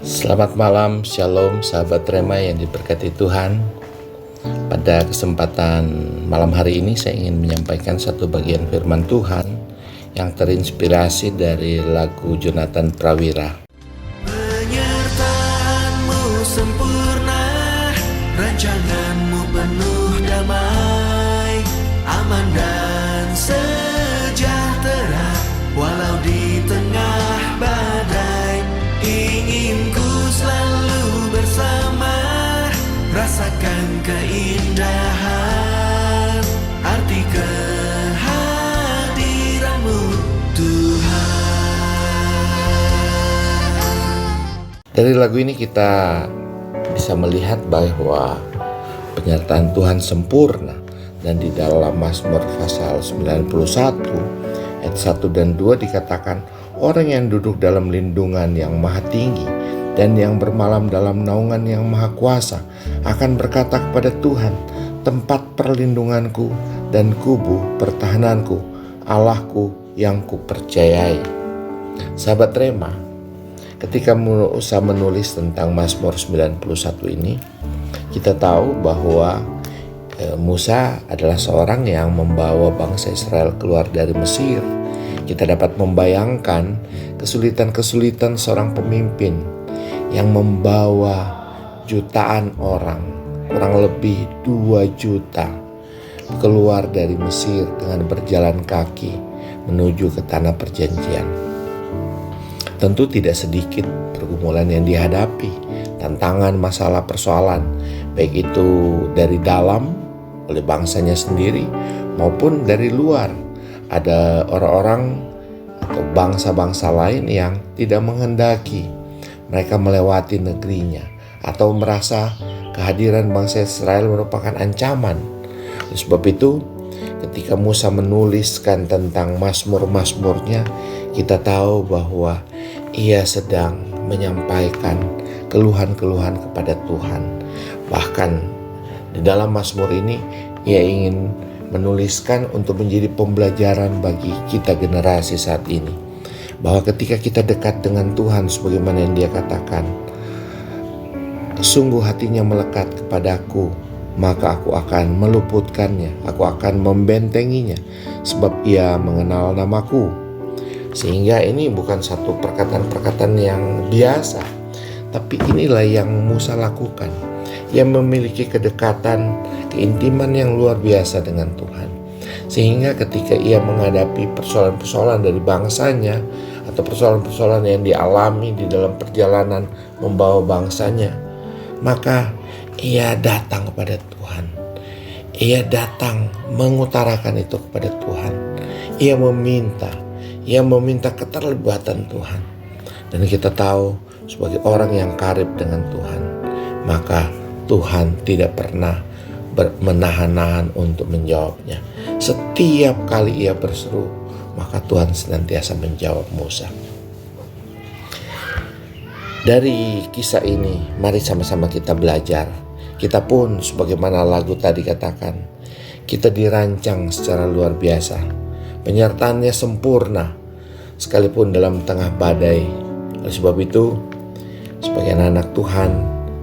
Selamat malam, shalom sahabat Rema yang diberkati Tuhan. Pada kesempatan malam hari ini saya ingin menyampaikan satu bagian firman Tuhan yang terinspirasi dari lagu Jonathan Prawira. Penyertaanmu sempurna, rancanganmu penuh damai, aman dan sejahtera, walau di tengah badai. Ingin ku selalu bersama, rasakan keindahan, arti kehadiranmu Tuhan. Dari lagu ini kita bisa melihat bahwa penyertaan Tuhan sempurna, dan di dalam Mazmur pasal 91 ayat 1 dan 2 dikatakan, orang yang duduk dalam lindungan yang maha tinggi dan yang bermalam dalam naungan yang maha kuasa akan berkata kepada Tuhan, tempat perlindunganku dan kubu pertahananku, Allahku yang kupercayai. Sahabat Rema, ketika Musa menulis tentang Mazmur 91 ini, kita tahu bahwa Musa adalah seorang yang membawa bangsa Israel keluar dari Mesir. Kita dapat membayangkan kesulitan-kesulitan seorang pemimpin yang membawa jutaan orang, kurang lebih 2 juta, keluar dari Mesir dengan berjalan kaki menuju ke tanah perjanjian. Tentu tidak sedikit pergumulan yang dihadapi, tantangan, masalah, persoalan, baik itu dari dalam oleh bangsanya sendiri maupun dari luar. Ada orang-orang atau bangsa-bangsa lain yang tidak menghendaki mereka melewati negerinya, atau merasa kehadiran bangsa Israel merupakan ancaman. Oleh sebab itu, ketika Musa menuliskan tentang mazmur-mazmurnya, kita tahu bahwa ia sedang menyampaikan keluhan-keluhan kepada Tuhan. Bahkan di dalam mazmur ini ia ingin menuliskan untuk menjadi pembelajaran bagi kita generasi saat ini, bahwa ketika kita dekat dengan Tuhan sebagaimana yang Dia katakan, sungguh hatinya melekat kepadaku, maka aku akan meluputkannya, aku akan membentenginya, sebab ia mengenal namaku. Sehingga ini bukan satu perkataan-perkataan yang biasa, tapi inilah yang Musa lakukan. Ia memiliki kedekatan, keintiman yang luar biasa dengan Tuhan. Sehingga ketika ia menghadapi persoalan-persoalan dari bangsanya, atau persoalan-persoalan yang dialami di dalam perjalanan membawa bangsanya, maka ia datang kepada Tuhan. Ia datang mengutarakan itu kepada Tuhan. Ia meminta keterlibatan Tuhan. Dan kita tahu sebagai orang yang karib dengan Tuhan, maka Tuhan tidak pernah menahan-nahan untuk menjawabnya. Setiap kali ia berseru, maka Tuhan senantiasa menjawab Musa. Dari kisah ini, mari sama-sama kita belajar. Kita pun sebagaimana lagu tadi katakan, kita dirancang secara luar biasa. Penyertaannya sempurna, sekalipun dalam tengah badai. Oleh sebab itu, sebagai anak Tuhan,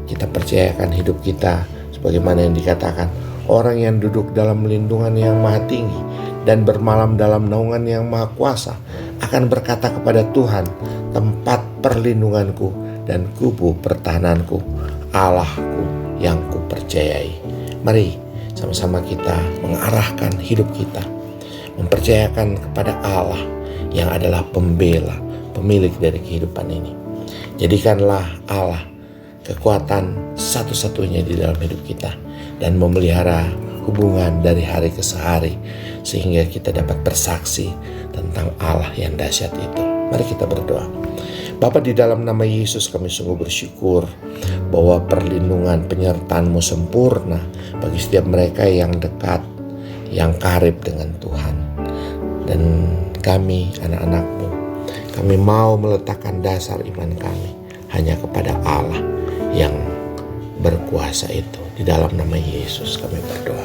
kita percayakan hidup kita sebagaimana yang dikatakan, orang yang duduk dalam lindungan yang maha tinggi dan bermalam dalam naungan yang maha kuasa akan berkata kepada Tuhan, tempat perlindunganku dan kubu pertahananku, Allahku yang kupercayai. Mari sama-sama kita mengarahkan hidup kita, mempercayakan kepada Allah yang adalah pembela, pemilik dari kehidupan ini. Jadikanlah Allah kekuatan satu-satunya di dalam hidup kita, dan memelihara hubungan dari hari ke hari, sehingga kita dapat bersaksi tentang Allah yang dahsyat itu. Mari kita berdoa. Bapa, di dalam nama Yesus kami sungguh bersyukur bahwa perlindungan penyertaan-Mu sempurna bagi setiap mereka yang dekat, yang karib dengan Tuhan. Dan kami anak-anak-Mu, kami mau meletakkan dasar iman kami hanya kepada Allah yang berkuasa itu. Di dalam nama Yesus kami berdoa.